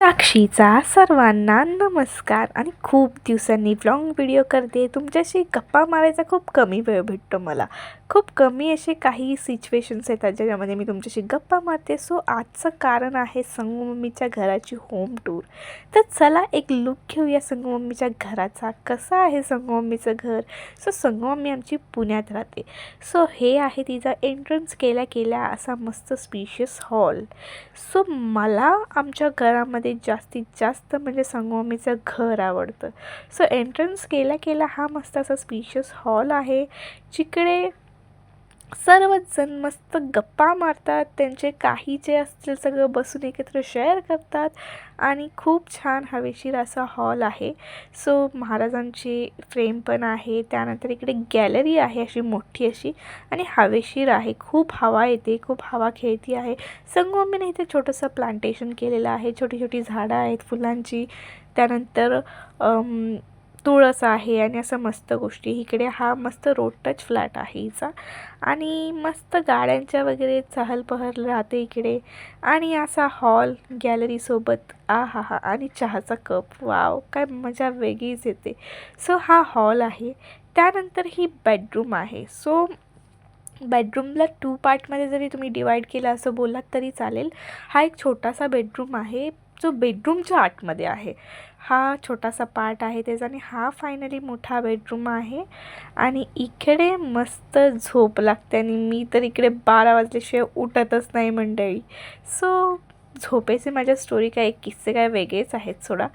साक्षीचा सर्वांना नमस्कार आणि खूप दिवसांनी व्लॉग व्हिडिओ करते. तुमच्याशी गप्पा मारायचा खूप कमी वेळ भेटतो मला. खूप कमी असे काही सिच्युएशन्स येतात ज्याच्यामध्ये मी तुमच्याशी गप्पा मारते. सो आजचं कारण आहे संगू घराची होम टूर. तर चला एक लुक घेऊया संगू घराचा. कसं आहे संगू घर. सो संगू आमची पुण्यात राहते. सो हे आहे तिचा एंट्रन्स केल्या केल्या असा मस्त स्पेशियस हॉल. सो मला आमच्या घरामध्ये जास्तीत जास्त म्हणजे संगू घर आवडतं. सो एंट्रन्स केल्या केल्या हा मस्त असा स्पेशियस हॉल आहे, जिकडे सर्वच जण मस्त गप्पा मारतात. त्यांचे काही जे असतील सगळं बसून एकत्र शेअर करतात आणि खूप छान हवेशीर असा हॉल आहे. सो महाराजांची फ्रेम पण आहे. त्यानंतर इकडे गॅलरी आहे अशी मोठी अशी आणि हवेशीर आहे. खूप हवा येते, खूप हवा खेळती आहे. संगू मम्मीने इथे छोटंसं प्लांटेशन केलेलं आहे. छोटी छोटी झाडं आहेत फुलांची. त्यानंतर तुळस आहे आणि असं मस्त गोष्टी. इकडे हा मस्त रोड टच फ्लॅट आहे हिचा आणि मस्त गाड्यांच्या वगैरे चहलपहल राहते इकडे. आणि असा हॉल गॅलरीसोबत आ हा हा आणि चहाचा कप. वाव, काय मजा वेगळीच येते. सो हा हॉल आहे. त्यानंतर ही बेडरूम आहे. सो बेडरूमला 2 पार्टमध्ये जरी तुम्ही डिवाईड केलं असं बोललात तरी चालेल. हा एक छोटासा बेडरूम आहे जो बेडरूमच्या आतमध्ये आहे. हा छोटासा पार्ट आहे त्याचा आणि हा फायनली मोठा बेडरूम आहे. आणि इकडे मस्त झोप लागते आणि मी तर इकडे 12 वाजल्याशिवाय उठतच नाही मंडळी. सो झोपेचे माझ्या स्टोरी काय किस्से काय वेगळेच आहेत सोडा.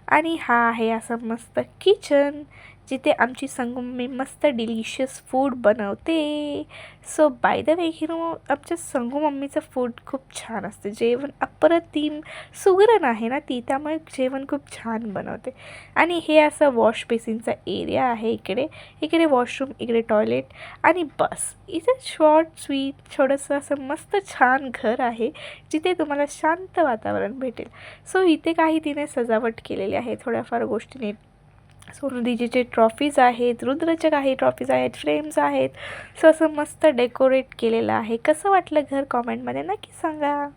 आणि हा आहे असं मस्त किचन, जिथे आमची संगू मम्मी मस्त डिलिशियस फूड बनवते. सो बाय द वे आमच्या संगू मम्मीचं फूड खूप छान असते. जेवण अप्रतिम. सुगरण आहे ना ती, त्यामुळे जेवण खूप छान बनवते. आणि हे असं वॉश बेसिनचा एरिया आहे इकडे. इकडे वॉशरूम, इकडे टॉयलेट आणि बस. इथे शॉर्ट स्वीट छोटंसं असं मस्त छान घर आहे, जिथे तुम्हाला शांत वातावरण भेटेल. सो इथे काही तिने सजावट केलेली आहे थोड्याफार गोष्टीने. सोनूदीजीचे ट्रॉफीज आहेत, रुद्रच्या काही ट्रॉफीज आहेत, फ्रेम्स आहेत. सो असं मस्त डेकोरेट केलेलं आहे. कसं वाटलं घर कॉमेंटमध्ये नक्की सांगा.